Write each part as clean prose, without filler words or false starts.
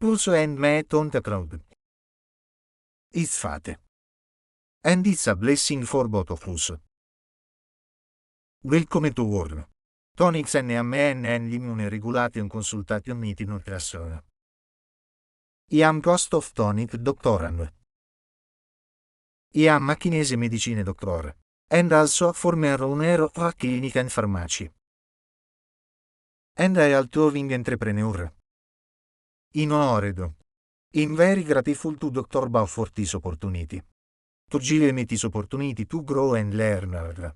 Also and met on the crowd. It's fate. And it's a blessing for both of us. Welcome to world. Tonics NMN and Immune Regulation Consultation nutritionist. I am cost of tonic doctorand. I am a Chinese medicine doctor. And also former owner of a clinic and pharmacy. And I am thriving entrepreneur. In honored. I'm very grateful to Dr. Bao for this opportunity. To give me this opportunity to grow and learn.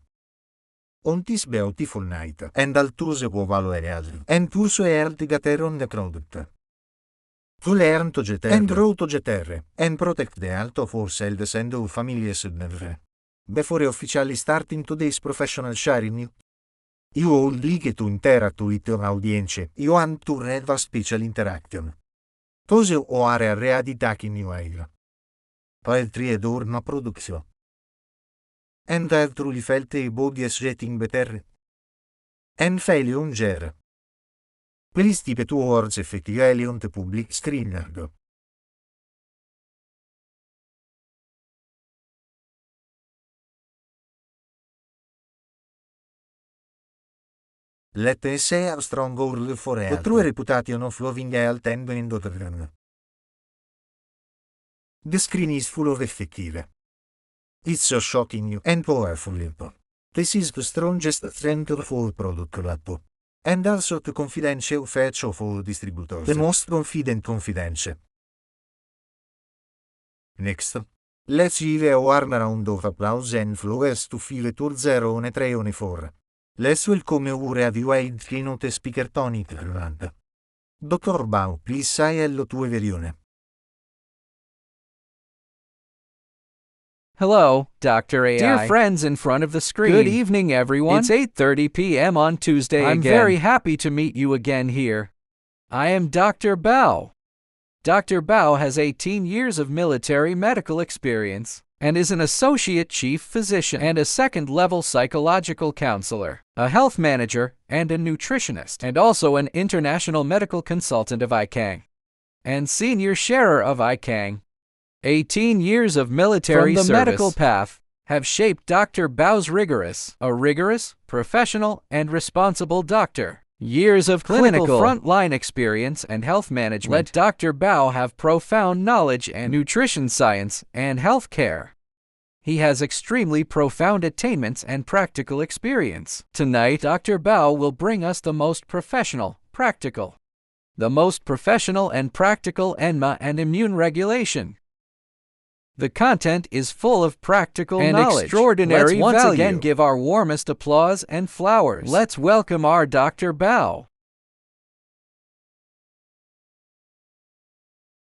On this beautiful night, and I'll choose a value and choose a health gather on the product. To learn to get and grow to get and protect the health of ourselves and our families. Before officially starting today's professional sharing, you would like to interact with your audience. You want to have a special interaction. Those who are ready taking you air. Poetry ed orna production. And I've truly felt a body is getting better. And failure on ger. Please type 2 words effectively on the public screen. Let us say a strong word for health. The true reputation of loving health and endocrine. The screen is full of effective. It's so shocking and powerful. This is the strongest strength of our product lab. And also the confidential fetch of our distributors. The most confidence. Next. Let's give a warm round of applause and flowers to file tour 0 on 3 on 4. Let's welcome our heavyweight keynote speaker Tony Cleveland. Dr. Bao, please say hello to everyone. Hello, Dr. AI. Dear friends in front of the screen. Good evening, everyone. It's 8:30 p.m. on Tuesday. I'm very happy to meet you again here. I am Dr. Bao. Dr. Bao has 18 years of military medical experience and is an associate chief physician and a second-level psychological counselor, a health manager, and a nutritionist, and also an international medical consultant of ICANG and senior sharer of ICANG. 18 years of military service from the medical path have shaped Dr. Bao's rigorous, professional, and responsible doctor. Years of clinical frontline experience and health management let Dr. Bao have profound knowledge in nutrition science and health care. He has extremely profound attainments and practical experience. Tonight, Dr. Bao will bring us the most professional and practical NMN and immune regulation. The content is full of practical and knowledge. Extraordinary value. Let's once again give our warmest applause and flowers. Let's welcome our Dr. Bao.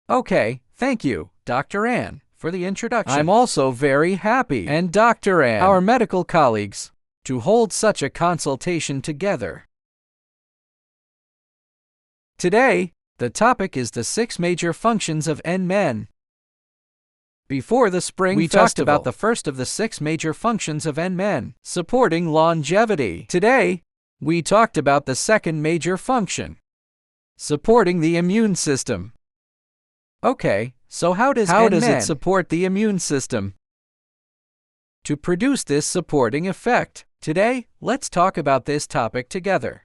Okay, thank you, Dr. Ann, for the introduction. I'm also very happy, and Dr. Ann, our medical colleagues, to hold such a consultation together. Today, the topic is the 6 major functions of NMN. Before the Spring Festival, we talked about the first of the 6 major functions of NMN, supporting longevity. Today, we talked about the second major function, supporting the immune system. Okay, so how does it support the immune system? To produce this supporting effect, today, let's talk about this topic together.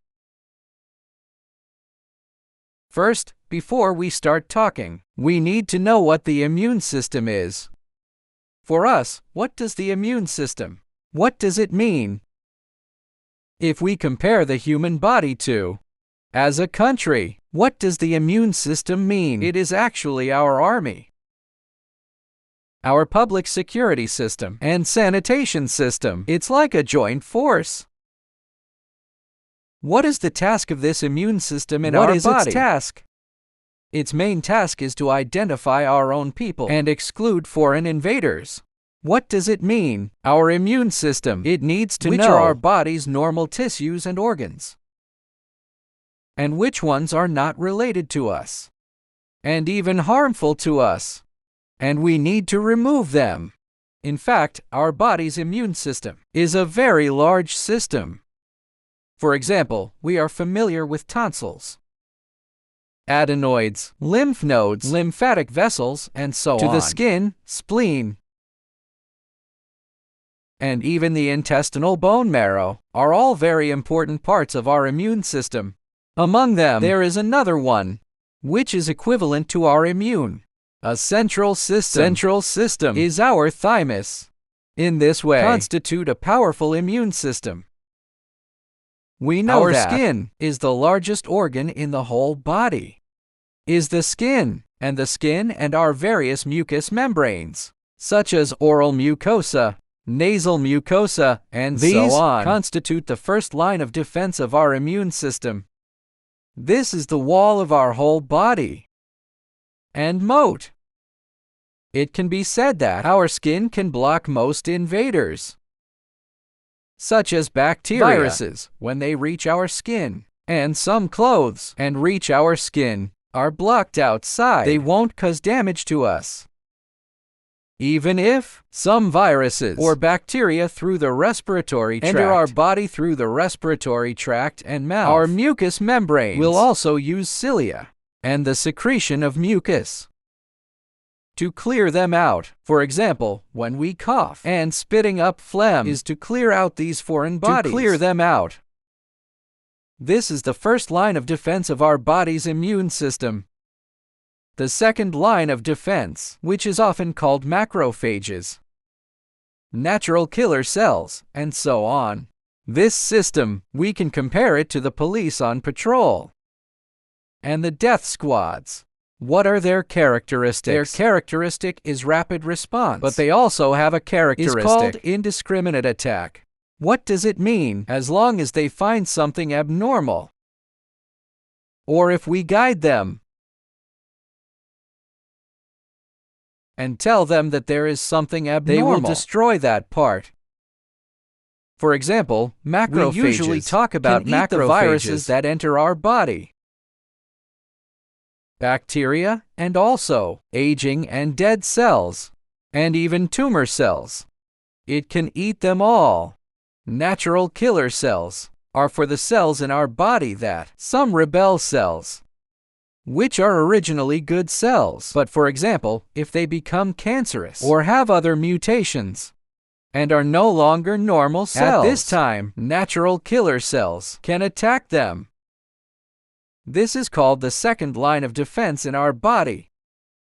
First, before we start talking, we need to know what the immune system is. For us, what does the immune system? What does it mean? If we compare the human body to, as a country, what does the immune system mean? It is actually our army, our public security system, and sanitation system. It's like a joint force. What is the task of this immune system in our body? What is its task? Its main task is to identify our own people and exclude foreign invaders. What does it mean? Our immune system. It needs to know which are our body's normal tissues and organs, and which ones are not related to us, and even harmful to us, and we need to remove them. In fact, our body's immune system is a very large system. For example, we are familiar with tonsils, adenoids, lymph nodes, lymphatic vessels, and so on, to the skin, spleen, and even the intestinal bone marrow, are all very important parts of our immune system. Among them, there is another one, which is equivalent to our immune. A central system. Central system is our thymus. In this way, constitute a powerful immune system. We know our skin is the largest organ in the whole body. Is the skin, and our various mucous membranes, such as oral mucosa, nasal mucosa, and so on, constitute the first line of defense of our immune system. This is the wall of our whole body and moat. It can be said that our skin can block most invaders, such as bacteria, viruses, when they reach our skin, and some clothes and reach our skin are blocked outside. They won't cause damage to us. Even if some viruses or bacteria through the respiratory tract enter our body through the respiratory tract and mouth, our mucous membranes will also use cilia and the secretion of mucus to clear them out. For example, when we cough and spitting up phlegm is to clear out these foreign bodies. To clear them out. This is the first line of defense of our body's immune system. The second line of defense, which is often called macrophages, natural killer cells, and so on. This system, we can compare it to the police on patrol and the death squads. What are their characteristics? Their characteristic is rapid response, but they also have a characteristic. It's called indiscriminate attack. What does it mean? As long as they find something abnormal, or if we guide them and tell them that there is something abnormal, they will destroy that part. For example, macrophages. We usually talk about the viruses that enter our body, bacteria, and also aging and dead cells, and even tumor cells. It can eat them all. Natural killer cells are for the cells in our body that some rebel cells, which are originally good cells, but for example, if they become cancerous or have other mutations and are no longer normal cells, at this time, natural killer cells can attack them. This is called the second line of defense in our body.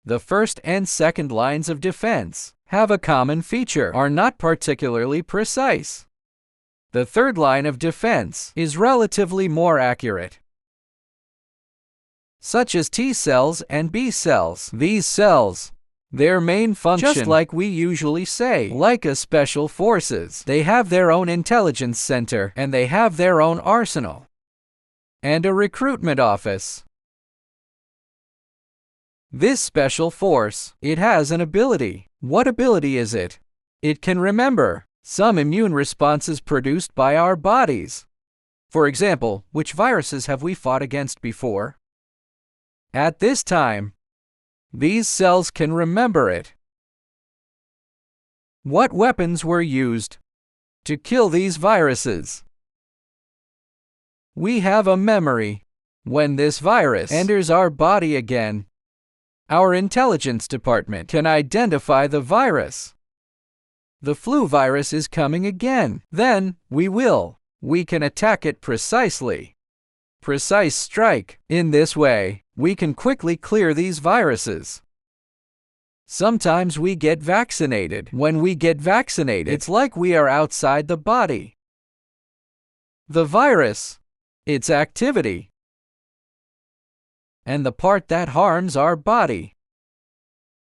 The first and second lines of defense have a common feature, are not particularly precise. The third line of defense is relatively more accurate, such as T cells and B cells. These cells, their main function, just like we usually say, like a special forces, they have their own intelligence center, and they have their own arsenal, and a recruitment office. This special force, it has an ability. What ability is it? It can remember some immune responses produced by our bodies. For example, which viruses have we fought against before? At this time, these cells can remember it. What weapons were used to kill these viruses? We have a memory. When this virus enters our body again, our intelligence department can identify the virus. The flu virus is coming again. Then, we can attack it precisely. Precise strike. In this way, we can quickly clear these viruses. Sometimes we get vaccinated. When we get vaccinated, it's like we are outside the body. The virus, its activity, and the part that harms our body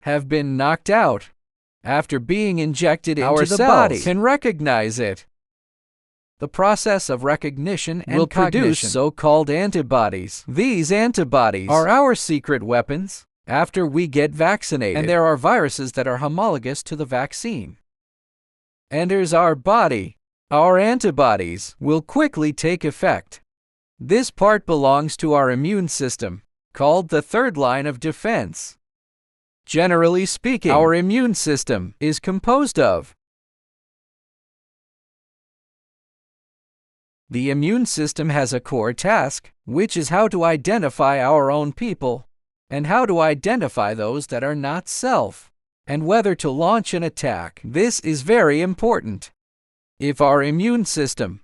have been knocked out after being injected into the body. Can recognize it. The process of recognition and will produce so-called antibodies. These antibodies are our secret weapons after we get vaccinated. And there are viruses that are homologous to the vaccine. Enters our body, our antibodies will quickly take effect. This part belongs to our immune system, called the third line of defense. Generally speaking, our immune system is composed of The immune system has a core task, which is how to identify our own people, and how to identify those that are not self, and whether to launch an attack. This is very important. If our immune system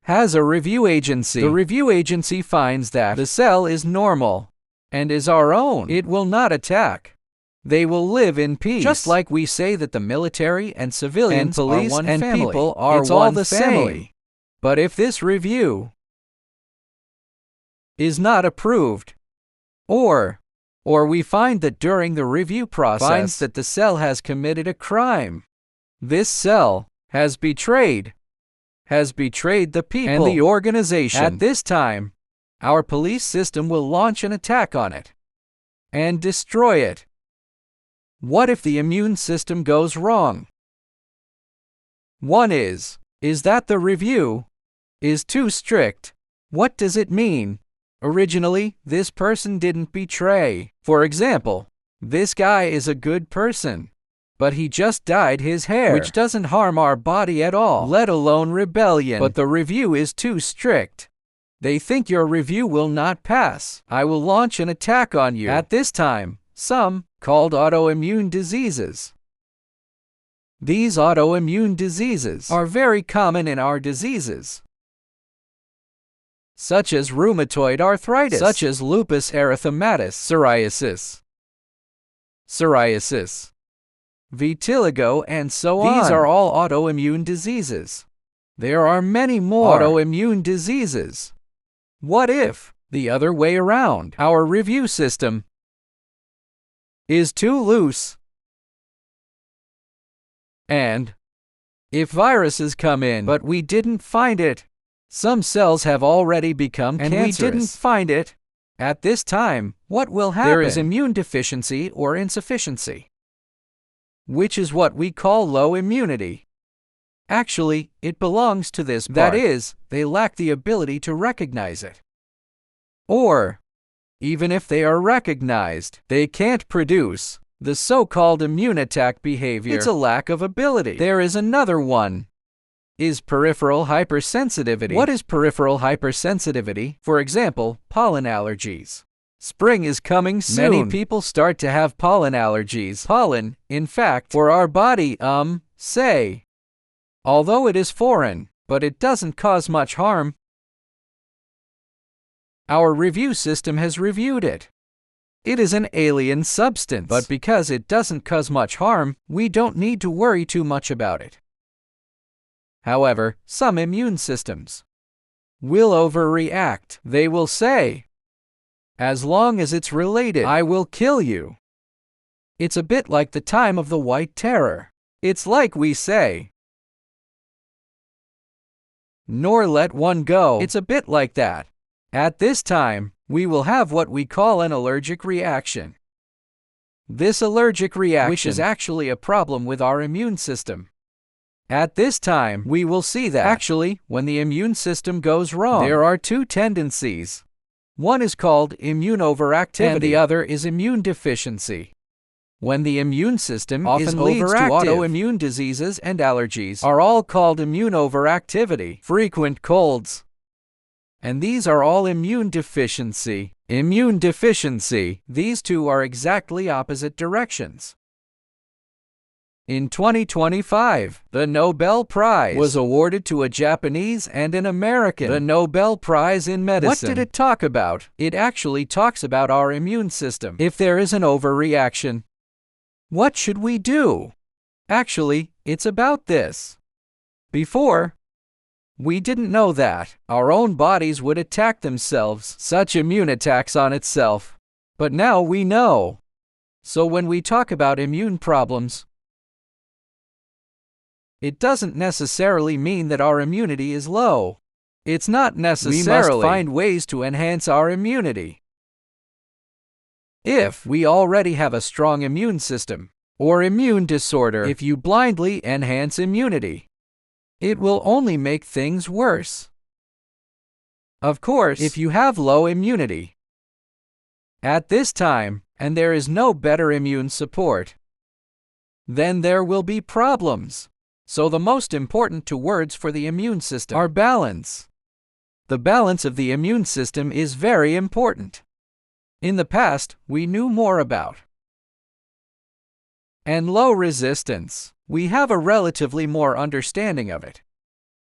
has a review agency, the review agency finds that the cell is normal and is our own, it will not attack. They will live in peace. Just like we say that the military and civilians and police are one and family. People are it's all the family. Same. But if this review is not approved, or we find that during the review process finds that the cell has committed a crime, this cell has betrayed the people and the organization. At this time, our police system will launch an attack on it and destroy it. What if the immune system goes wrong? One is that the review is too strict. What does it mean? Originally, this person didn't betray. For example, this guy is a good person, but he just dyed his hair, which doesn't harm our body at all, let alone rebellion. But the review is too strict. They think your review will not pass. I will launch an attack on you. At this time, some called autoimmune diseases. These autoimmune diseases are very common in our diseases, such as rheumatoid arthritis, such as lupus erythematosus, psoriasis, vitiligo, and so on. These are all autoimmune diseases. There are many more autoimmune diseases. What if the other way around? Our review system is too loose, and if viruses come in but we didn't find it, some cells have already become cancerous, and we didn't find it. At this time, what will happen? There is immune deficiency or insufficiency, which is what we call low immunity. Actually, it belongs to this part. That is, they lack the ability to recognize it. Or, even if they are recognized, they can't produce the so-called immune attack behavior. It's a lack of ability. There is another one. Is peripheral hypersensitivity. What is peripheral hypersensitivity? For example, pollen allergies. Spring is coming soon. Many people start to have pollen allergies. Pollen, in fact, for our body, although it is foreign, but it doesn't cause much harm. Our review system has reviewed it. It is an alien substance, but because it doesn't cause much harm, we don't need to worry too much about it. However, some immune systems will overreact. They will say, as long as it's related, I will kill you. It's a bit like the time of the White Terror. It's like we say, nor let one go. It's a bit like that. At this time, we will have what we call an allergic reaction. This allergic reaction, which is actually a problem with our immune system. At this time, we will see that actually, when the immune system goes wrong, there are two tendencies. One is called immune overactivity, and the other is immune deficiency. When the immune system often leads to autoimmune diseases and allergies are all called immune overactivity, frequent colds. And these are all immune deficiency. Immune deficiency, these two are exactly opposite directions. In 2025, the Nobel Prize was awarded to a Japanese and an American. The Nobel Prize in Medicine. What did it talk about? It actually talks about our immune system. If there is an overreaction, what should we do? Actually, it's about this. Before, we didn't know that our own bodies would attack themselves, such immune attacks on itself. But now we know. So when we talk about immune problems, it doesn't necessarily mean that our immunity is low. It's not necessarily. We must find ways to enhance our immunity. If we already have a strong immune system, or immune disorder, if you blindly enhance immunity, it will only make things worse. Of course, if you have low immunity at this time, and there is no better immune support, then there will be problems. So the most important two words for the immune system are balance The balance of the immune system is very important. In the past, we knew more about and low resistance. We have a relatively more understanding of it.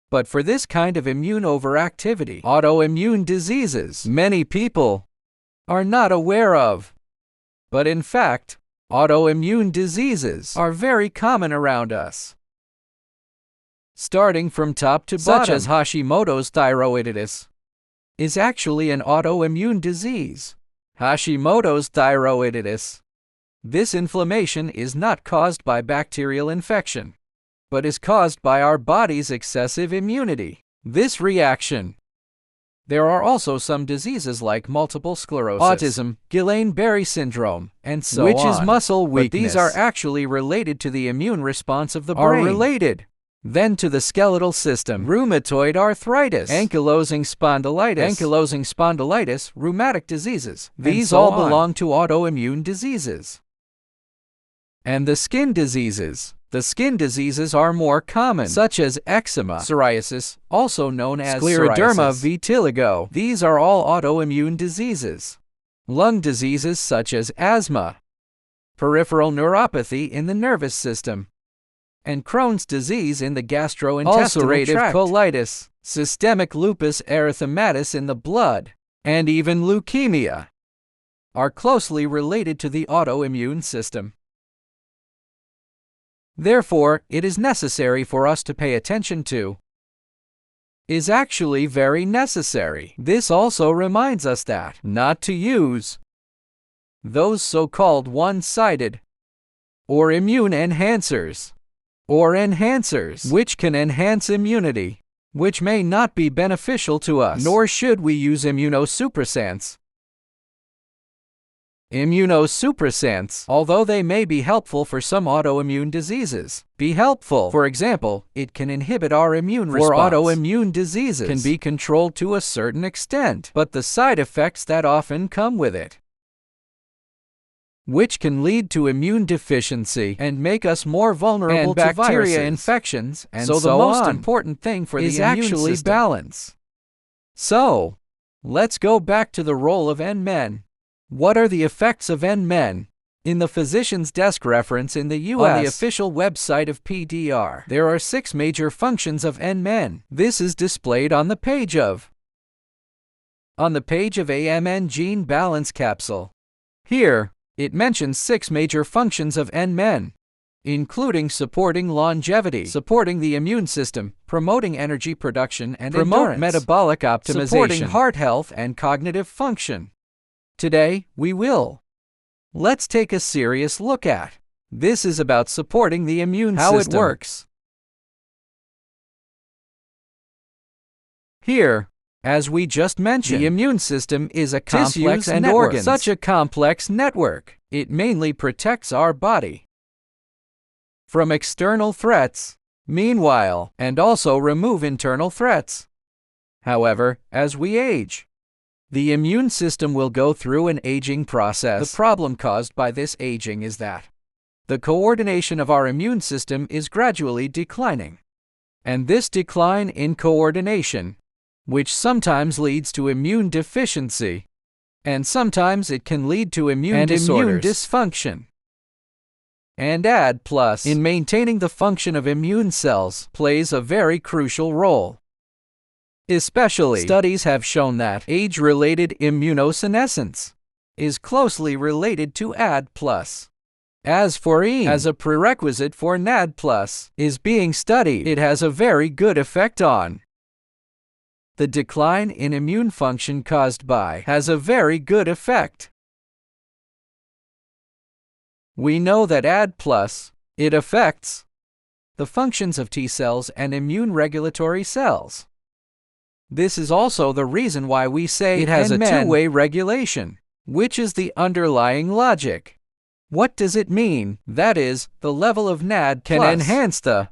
But for this kind of immune overactivity, autoimmune diseases, many people are not aware of. But in fact, autoimmune diseases are very common around us. Starting from top to bottom, such as Hashimoto's thyroiditis, is actually an autoimmune disease. Hashimoto's thyroiditis. This inflammation is not caused by bacterial infection, but is caused by our body's excessive immunity. This reaction. There are also some diseases like multiple sclerosis, autism, Guillain-Barré syndrome, and so on, which is muscle weakness. But these are actually related to the immune response of the brain. Then to the skeletal system, rheumatoid arthritis, ankylosing spondylitis, rheumatic diseases. These all belong to autoimmune diseases. And the skin diseases. The skin diseases are more common, such as eczema, psoriasis, also known as scleroderma vitiligo. These are all autoimmune diseases. Lung diseases such as asthma, peripheral neuropathy in the nervous system, and Crohn's disease in the gastrointestinal tract, ulcerative colitis, systemic lupus erythematosus in the blood, and even leukemia are closely related to the autoimmune system. Therefore, it is necessary for us to pay attention to. Is actually very necessary. This also reminds us that not to use those so-called one-sided or immune enhancers, which can enhance immunity, which may not be beneficial to us, nor should we use immunosuppressants. Immunosuppressants, although they may be helpful for some autoimmune diseases, For example, it can inhibit our immune response. For autoimmune diseases, can be controlled to a certain extent, but the side effects that often come with it, which can lead to immune deficiency and make us more vulnerable to bacteria infections, and so the most important thing for the immune system is actually balance. So, let's go back to the role of NMN. What are the effects of NMN? In the Physician's Desk reference in the U.S. on the official website of PDR, there are 6 major functions of NMN. This is displayed on the page of AMN Gene Balance Capsule. Here, it mentions 6 major functions of NMN, including supporting longevity, supporting the immune system, promoting energy production and endurance, metabolic optimization, supporting heart health and cognitive function. Today, let's take a serious look at. This is about supporting the immune system. How it works. Here, as we just mentioned, the immune system is a complex and organs. Such a complex network. It mainly protects our body from external threats, meanwhile, and also remove internal threats. However, as we age, the immune system will go through an aging process. The problem caused by this aging is that the coordination of our immune system is gradually declining. And this decline in coordination, which sometimes leads to immune deficiency, and sometimes it can lead to immune disorders, immune dysfunction. And AD+ in maintaining the function of immune cells plays a very crucial role. Especially, studies have shown that age-related immunosenescence is closely related to AD+. As for EAM, as a prerequisite for NAD+, is being studied, it has a very good effect on the decline in immune function caused by, has a very good effect. We know that AD+, it affects the functions of T cells and immune regulatory cells. This is also the reason why we say it has a two-way regulation, which is the underlying logic. What does it mean? That is, the level of NAD can enhance the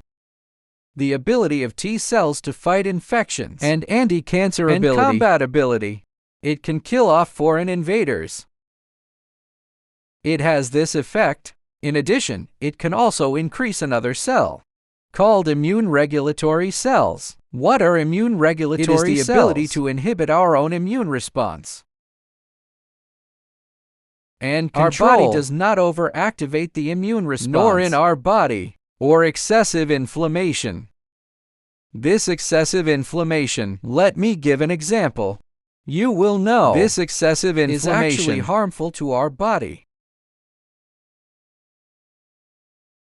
ability of T cells to fight infections and anti-cancer ability and combat ability. It can kill off foreign invaders. It has this effect. In addition, it can also increase another cell, called immune regulatory cells. What are immune regulatory cells? It is the ability to inhibit our own immune response and control. Our body does not overactivate the immune response, nor in our body, or excessive inflammation. This excessive inflammation, let me give an example. You will know this excessive inflammation is actually harmful to our body.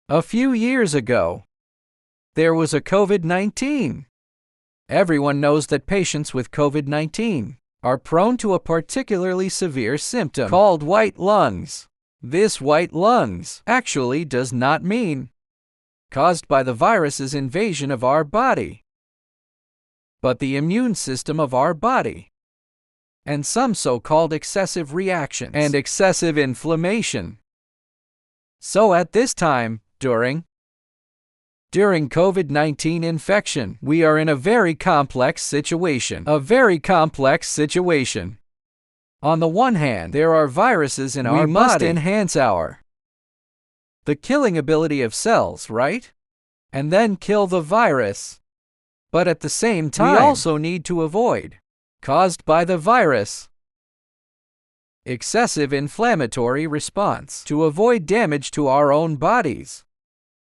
A few years ago, there was a COVID-19. Everyone knows that patients with COVID-19 are prone to a particularly severe symptom called white lungs. This white lungs actually does not mean caused by the virus's invasion of our body, but the immune system of our body, and some so-called excessive reactions and excessive inflammation. So at this time, during COVID-19 infection, we are in a very complex situation. On the one hand, there are viruses in our body. We must enhance the killing ability of cells, right? And then kill the virus. But at the same time, we also need to avoid, caused by the virus, excessive inflammatory response to avoid damage to our own bodies.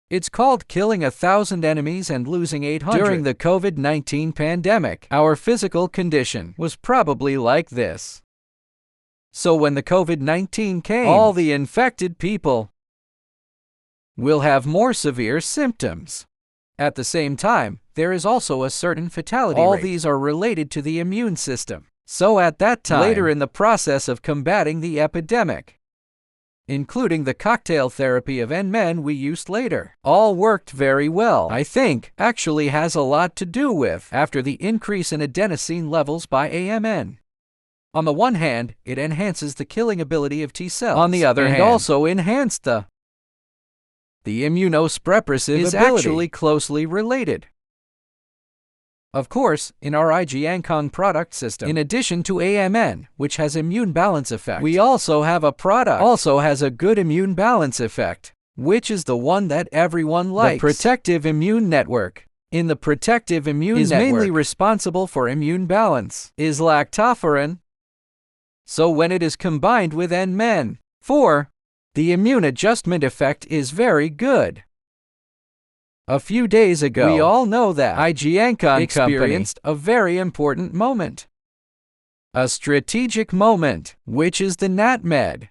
It's called killing 1,000 enemies and losing 800. During the COVID-19 pandemic, our physical condition was probably like this. So when the COVID-19 came, all the infected people will have more severe symptoms. At the same time, there is also a certain fatality rate. All these are related to the immune system. So at that time, later in the process of combating the epidemic, including the cocktail therapy of NMN we used later, all worked very well. I think actually has a lot to do with after the increase in adenosine levels by NMN. On the one hand, it enhances the killing ability of T cells. On the other hand, also enhanced the immunosuppressive ability. Is actually closely related. Of course, in our IG-Ancon product system, in addition to NMN, which has immune balance effect, we also have a product also has a good immune balance effect, which is the one that everyone likes. The protective immune network. In the protective immune network, is mainly responsible for immune balance, is lactoferrin. So when it is combined with NMN, the immune adjustment effect is very good. A few days ago, we all know that IG-Ancon experienced a very important moment. A strategic moment, which is the NatMed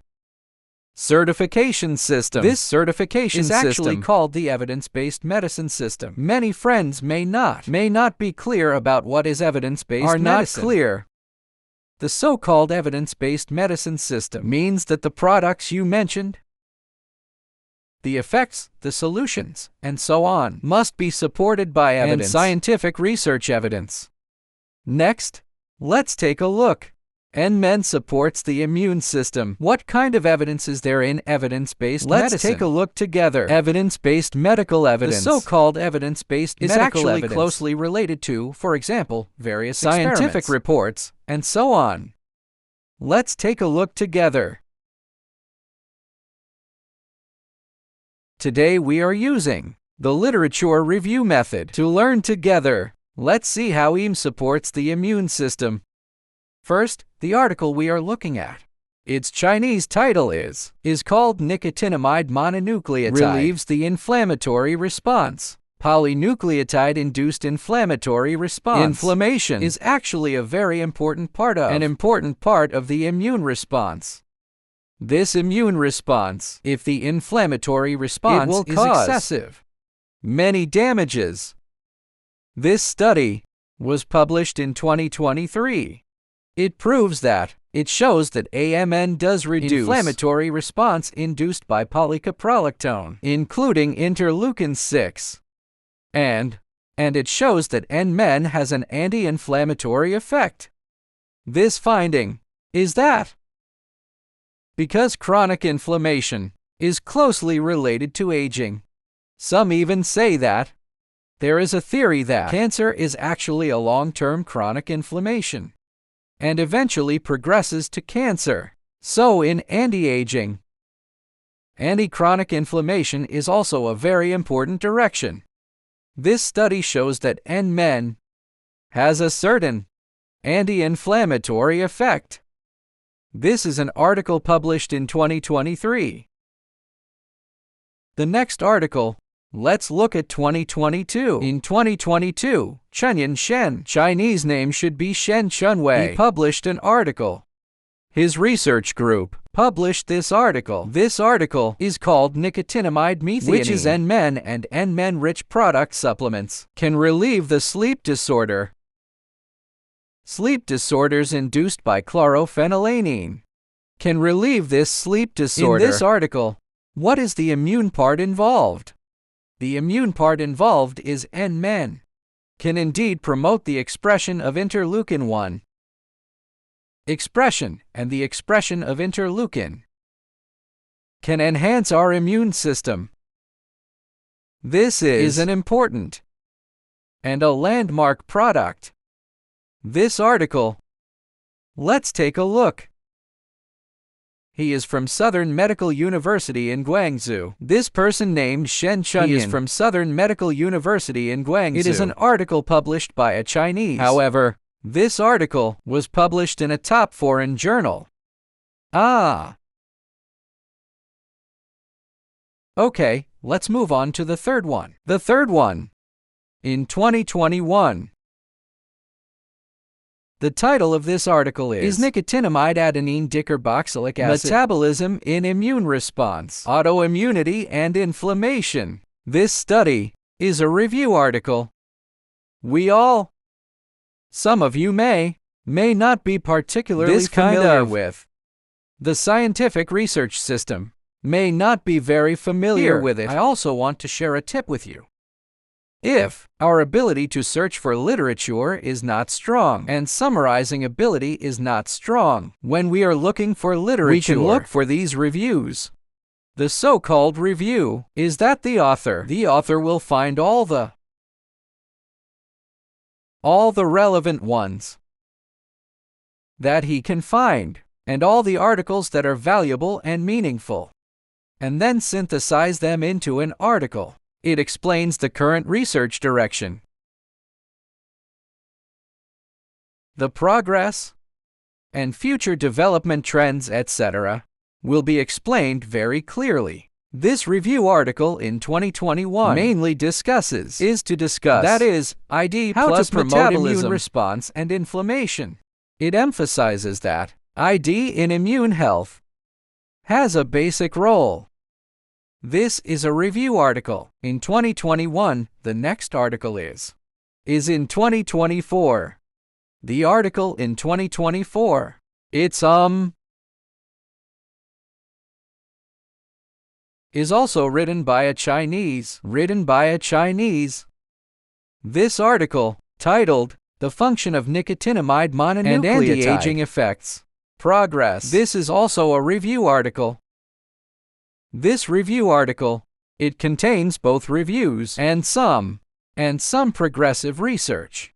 certification system. This certification is actually called the evidence-based medicine system. Many friends may not be clear about what is evidence-based medicine. Not clear. The so-called evidence-based medicine system means that the products you mentioned, the effects, the solutions, and so on, must be supported by evidence and scientific research evidence. Next, let's take a look. NMN supports the immune system. What kind of evidence is there in evidence-based medicine? Let's take a look together. Evidence-based medical evidence. The so-called evidence-based medical evidence is actually closely related to, for example, various scientific reports, and so on. Let's take a look together. Today we are using the literature review method to learn together. Let's see how EM supports the immune system. First, the article we are looking at. Its Chinese title is called Nicotinamide Mononucleotide Relieves the Inflammatory Response. Polynucleotide-induced inflammatory response. Inflammation is actually a very important part of the immune response. This immune response, if the inflammatory response is excessive, many damages. This study was published in 2023. It proves that it shows that NMN does reduce inflammatory response induced by polycaprolactone, including interleukin-6. And it shows that NMN has an anti-inflammatory effect. This finding is that because chronic inflammation is closely related to aging. Some even say that there is a theory that cancer is actually a long-term chronic inflammation and eventually progresses to cancer. So in anti-aging, anti-chronic inflammation is also a very important direction. This study shows that NMN has a certain anti-inflammatory effect. This is an article published in 2023. The next article, let's look at 2022. In 2022, Chenyan Shen, Chinese name should be Shen Chunwei, he published an article. His research group published this article. This article is called Nicotinamide Methionine, which is NMN and NMN-rich product supplements, can relieve the sleep disorder. Sleep disorders induced by chlorophenylamine can relieve this sleep disorder. In this article, what is the immune part involved? The immune part involved is NMN, can indeed promote the expression of interleukin-1. Expression and the expression of interleukin can enhance our immune system. This is an important and a landmark product. This article, let's take a look. He is from Southern Medical University in Guangzhou. This person named Shen Chunyan, he is from Southern Medical University in Guangzhou. It is an article published by a Chinese. However, this article was published in a top foreign journal. Okay, let's move on to the third one. The third one, in 2021. The title of this article is Nicotinamide Adenine Dicarboxylic Acid, Metabolism in Immune Response, Autoimmunity and Inflammation. This study is a review article. Some of you may not be particularly familiar with the scientific research system, may not be very familiar with it. I also want to share a tip with you. If our ability to search for literature is not strong and summarizing ability is not strong, when we are looking for literature, we can look for these reviews. The so-called review is that the author will find all the relevant ones that he can find, and all the articles that are valuable and meaningful, and then synthesize them into an article. It explains the current research direction, the progress, and future development trends, etc., will be explained very clearly. This review article in 2021 mainly discusses, that is, ID how plus to promote immune response and inflammation. It emphasizes that ID in immune health has a basic role. This is a review article in 2021. The next article is in 2024. The article in 2024, is also written by a Chinese. This article, titled, The Function of Nicotinamide Mononucleotide and Anti-Aging Effects, Progress. This is also a review article. This review article, it contains both reviews and some progressive research.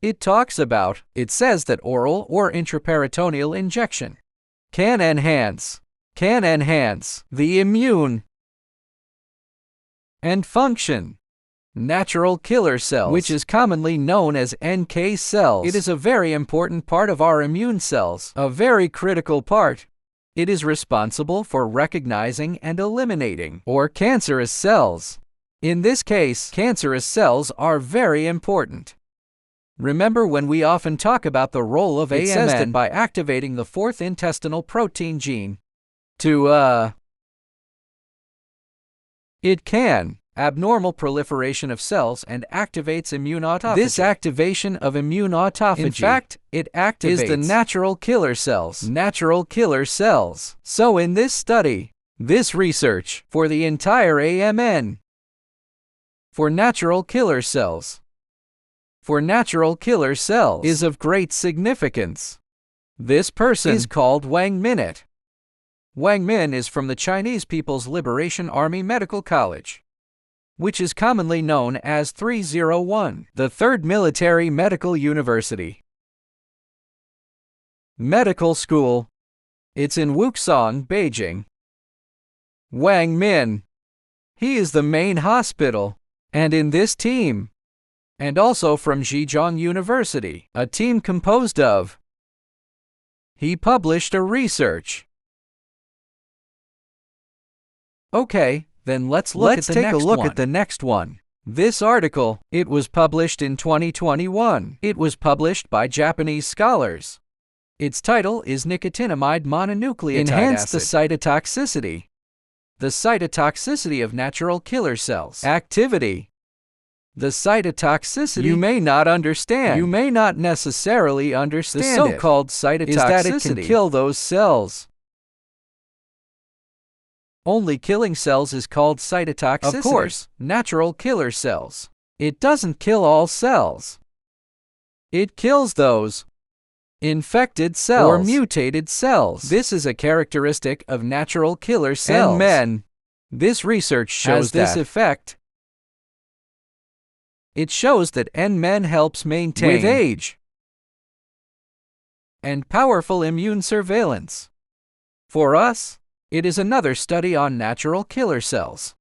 It says that oral or intraperitoneal injection can enhance the immune and function natural killer cells, which is commonly known as NK cells. It is a very important part of our immune cells, a very critical part. It is responsible for recognizing and eliminating cancerous cells. In this case, cancerous cells are very important. Remember when we often talk about the role of NMN? It says that by activating the 4th intestinal protein gene, it can abnormal proliferation of cells and activates immune autophagy. This activation of immune autophagy, in fact, it activates the natural killer cells. So in this study, this research for the entire NMN, for natural killer cells, is of great significance. This person is called Wang Minute. Wang Min is from the Chinese People's Liberation Army Medical College, which is commonly known as 301, the Third Military Medical University. Medical School. It's in Wuxang, Beijing. Wang Min. He is the main hospital And in this team, and also from Zhejiang University, a team composed of, he published a research. Okay, then let's take a look at the next one. This article, it was published in 2021. It was published by Japanese scholars. Its title is Nicotinamide Mononucleotide Enhance acid. The cytotoxicity. The cytotoxicity of natural killer cells. Activity. The cytotoxicity you may not understand. You may not necessarily understand the so-called cytotoxicity is that it can kill those cells. Only killing cells is called cytotoxicity. Of course, natural killer cells. It doesn't kill all cells. It kills those infected cells or mutated cells. This is a characteristic of natural killer cells. NMN. This research shows this effect. It shows that NMN helps maintain with age and powerful immune surveillance. For us, it is another study on natural killer cells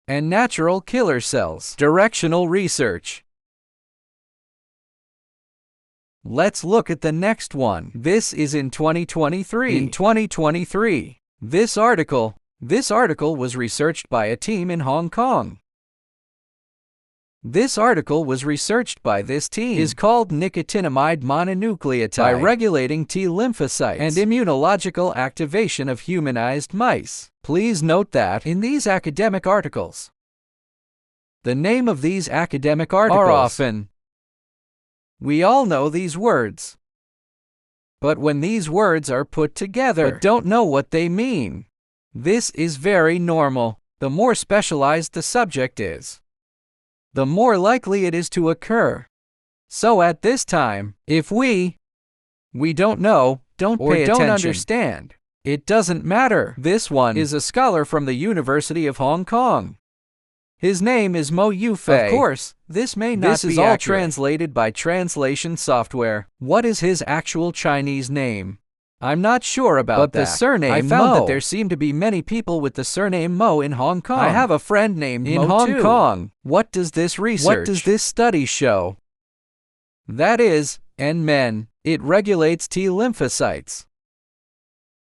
and natural killer cells. Directional research. Let's look at the next one. This is in 2023. In 2023, this article was researched by a team in Hong Kong. This article was researched by this team is called Nicotinamide Mononucleotide by regulating T lymphocytes and immunological activation of humanized mice. Please note that in these academic articles, the name of these academic articles are often, we all know these words, but when these words are put together but don't know what they mean, this is very normal. The more specialized the subject is, the more likely it is to occur. So at this time, if we don't know, don't pay attention, don't understand, it doesn't matter. This one is a scholar from the University of Hong Kong. His name is Mo Yufei. Of course, this may not be accurate. This is all translated by translation software. What is his actual Chinese name? I'm not sure about that. But the surname I found that there seem to be many people with the surname Mo in Hong Kong. I have a friend named Mo in Hong Kong. What does this research, what does this study show? That is, NMN. It regulates T lymphocytes.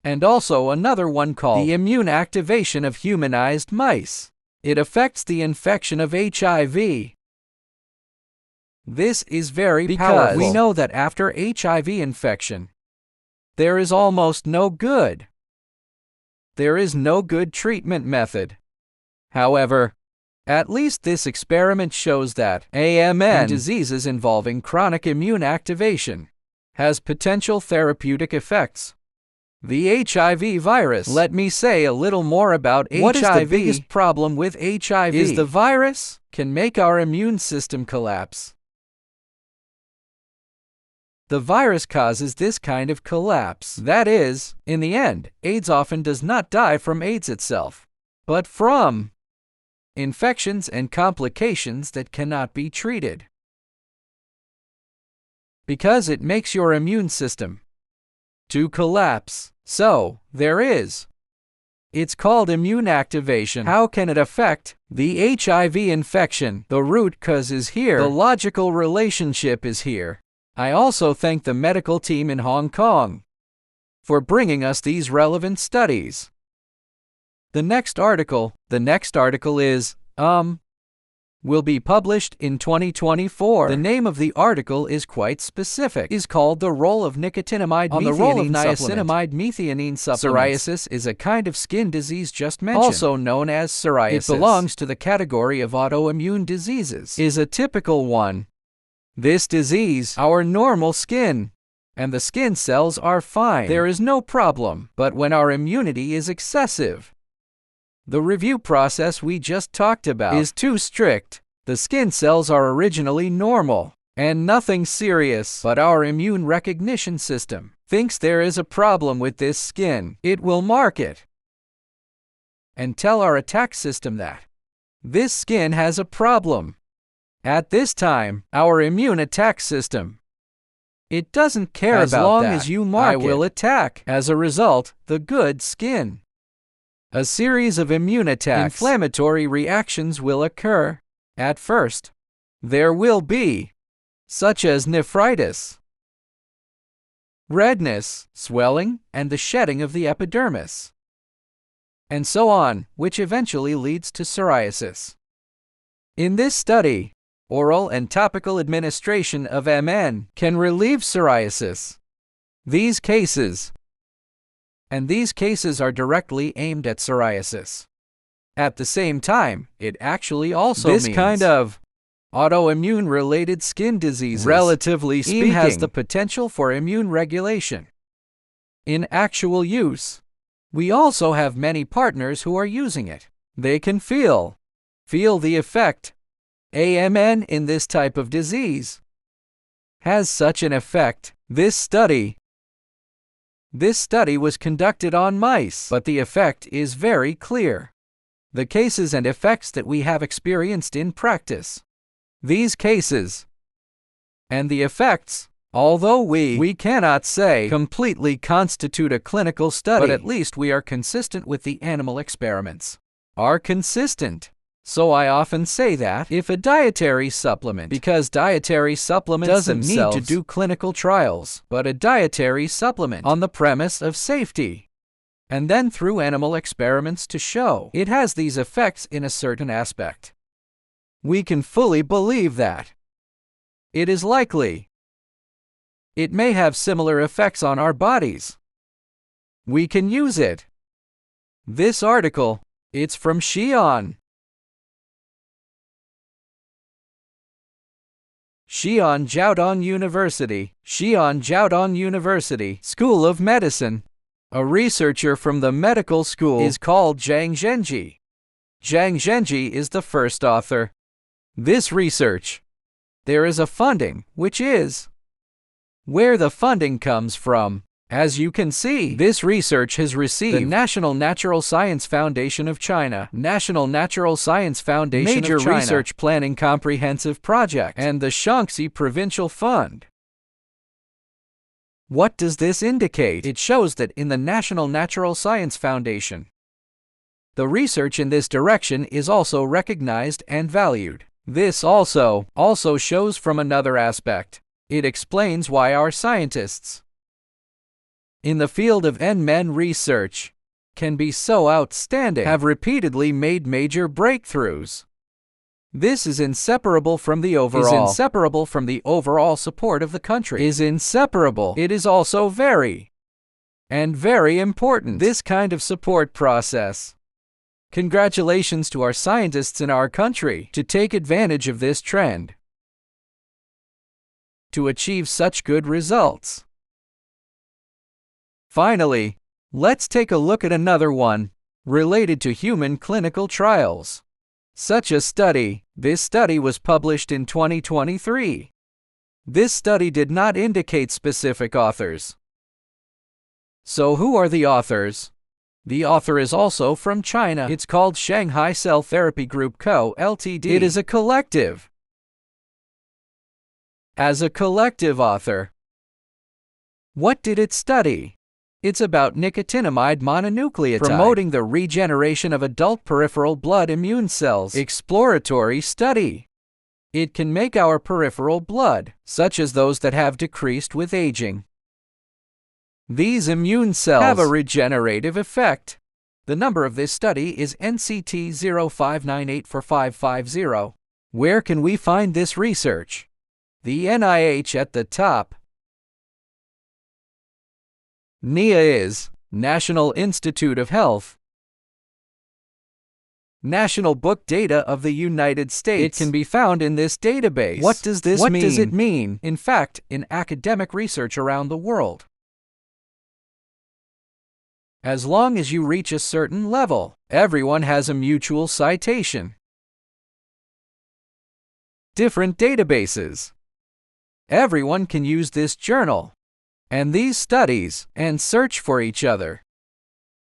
And also another one called the immune activation of humanized mice. It affects the infection of HIV. This is very powerful. We know that after HIV infection, there is almost no good. There is no good treatment method. However, at least this experiment shows that NMN in diseases involving chronic immune activation has potential therapeutic effects. The HIV virus. Let me say a little more about HIV. What is the biggest problem with HIV? Is the virus can make our immune system collapse. The virus causes this kind of collapse. That is, in the end, AIDS often does not die from AIDS itself, but from infections and complications that cannot be treated. Because it makes your immune system to collapse. So, there is. It's called immune activation. How can it affect the HIV infection? The root cause is here. The logical relationship is here. I also thank the medical team in Hong Kong for bringing us these relevant studies. The next article is, will be published in 2024. The name of the article is quite specific. Is called The Role of Nicotinamide on the role of niacinamide methionine supplements. Psoriasis is a kind of skin disease just mentioned, also known as psoriasis. It belongs to the category of autoimmune diseases. Is a typical one. This disease, our normal skin, and the skin cells are fine. There is no problem. But when our immunity is excessive, the review process we just talked about is too strict. The skin cells are originally normal and nothing serious, but our immune recognition system thinks there is a problem with this skin. It will mark it and tell our attack system that this skin has a problem. At this time, our immune attack system, it doesn't care about that. As long as you mark it, will attack. As a result, the good skin. A series of immune attacks, inflammatory reactions will occur, At first, there will be, such as nephritis, redness, swelling, and the shedding of the epidermis, and so on, which eventually leads to psoriasis. In this study, oral and topical administration of NMN can relieve psoriasis. These cases are directly aimed at psoriasis. At the same time, it actually also means this kind of autoimmune-related skin diseases, relatively speaking, has the potential for immune regulation. In actual use, we also have many partners who are using it. They can feel the effect. NMN in this type of disease has such an effect. This study was conducted on mice, but the effect is very clear. The cases and effects that we have experienced in practice. These cases and the effects, although we cannot say completely constitute a clinical study, but at least we are consistent with the animal experiments. Are consistent. So I often say that if a dietary supplement, because dietary supplements doesn't need to do clinical trials, but a dietary supplement on the premise of safety, and then through animal experiments to show it has these effects in a certain aspect, we can fully believe that it is likely it may have similar effects on our bodies. We can use it. This article, it's from Xi'an Jiaodong University School of Medicine. A researcher from the medical school is called Zhang Zhenji. Zhang Zhenji is the first author. This research, there is a funding, which is where the funding comes from. As you can see, this research has received the National Natural Science Foundation of China, National Natural Science Foundation Major of China Research Planning Comprehensive Project, and the Shaanxi Provincial Fund. What does this indicate? It shows that in the National Natural Science Foundation, the research in this direction is also recognized and valued. This also shows from another aspect. It explains why our scientists in the field of NMN research can be so outstanding, have repeatedly made major breakthroughs. This is inseparable from the overall support of the country. It is also very important, this kind of support process. Congratulations to our scientists in our country to take advantage of this trend to achieve such good results. Finally, let's take a look at another one related to human clinical trials. Such a study. This study was published in 2023. This study did not indicate specific authors. So who are the authors? The author is also from China. It's called Shanghai Cell Therapy Group Co., Ltd. It is a collective. As a collective author, what did it study? It's about nicotinamide mononucleotide, promoting the regeneration of adult peripheral blood immune cells. Exploratory study. It can make our peripheral blood, such as those that have decreased with aging. These immune cells have a regenerative effect. The number of this study is NCT 05984550. Where can we find this research? The NIH at the top. NIA is National Institute of Health. National Book Data of the United States. It can be found in this database. What does this mean? What does it mean? In fact, in academic research around the world, as long as you reach a certain level, everyone has a mutual citation. Different databases. Everyone can use this journal and these studies and search for each other.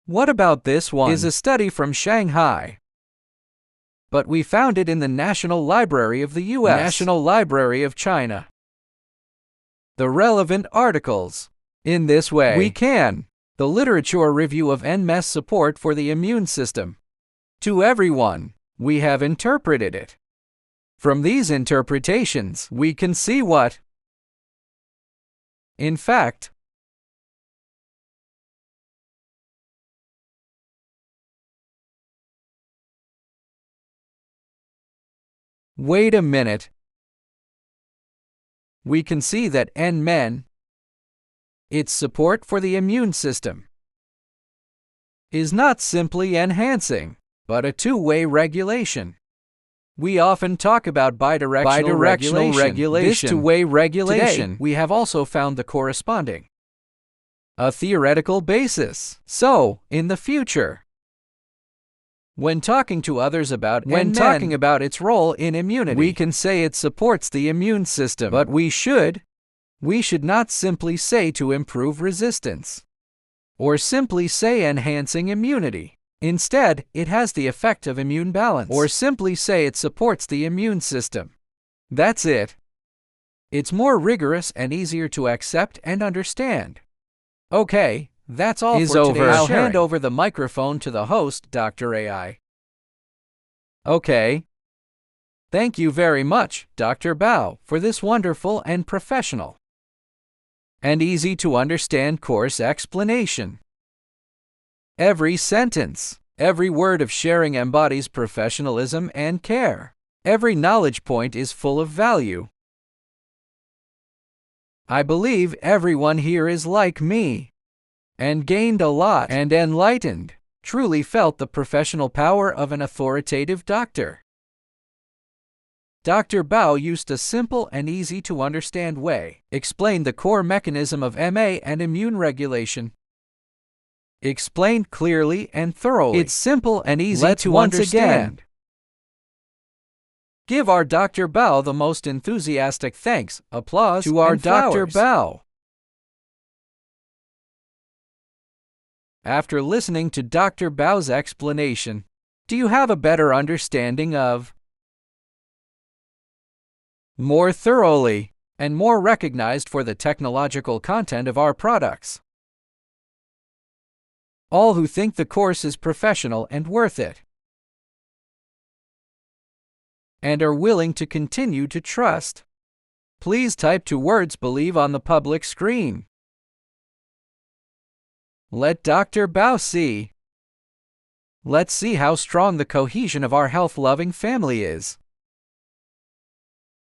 What about this one? Is a study from Shanghai, but we found it in the National Library of the U.S., National Library of China. The relevant articles. In this way, we can the literature review of NMS support for the immune system. To everyone, we have interpreted it. From these interpretations, we can see what, in fact, wait a minute. We can see that NMN, its support for the immune system, is not simply enhancing, but a two-way regulation. We often talk about bidirectional regulation. This two-way regulation, today, we have also found the corresponding, a theoretical basis. So, in the future, when talking to others about its role in immunity, we can say it supports the immune system, but we should not simply say to improve resistance, or simply say enhancing immunity. Instead, it has the effect of immune balance, or simply say it supports the immune system. That's it. It's more rigorous and easier to accept and understand. Okay, that's all for today's I'll sharing. Hand over the microphone to the host, Dr. AI. Okay. Thank you very much, Dr. Bao, for this wonderful and professional and easy to understand course explanation. Every sentence, every word of sharing embodies professionalism and care. Every knowledge point is full of value. I believe everyone here is like me, and gained a lot, and enlightened, truly felt the professional power of an authoritative doctor. Dr. Bao used a simple and easy to understand way, explained the core mechanism of MA and immune regulation. Explained clearly and thoroughly. It's simple and easy to understand. Give our Dr. Bao the most enthusiastic thanks, applause to our Dr. Bao. After listening to Dr. Bao's explanation, do you have a better understanding of, more thoroughly, and more recognized for the technological content of our products? All who think the course is professional and worth it, and are willing to continue to trust, please type 2 words "believe" on the public screen. Let Dr. Bao see. Let's see how strong the cohesion of our health-loving family is.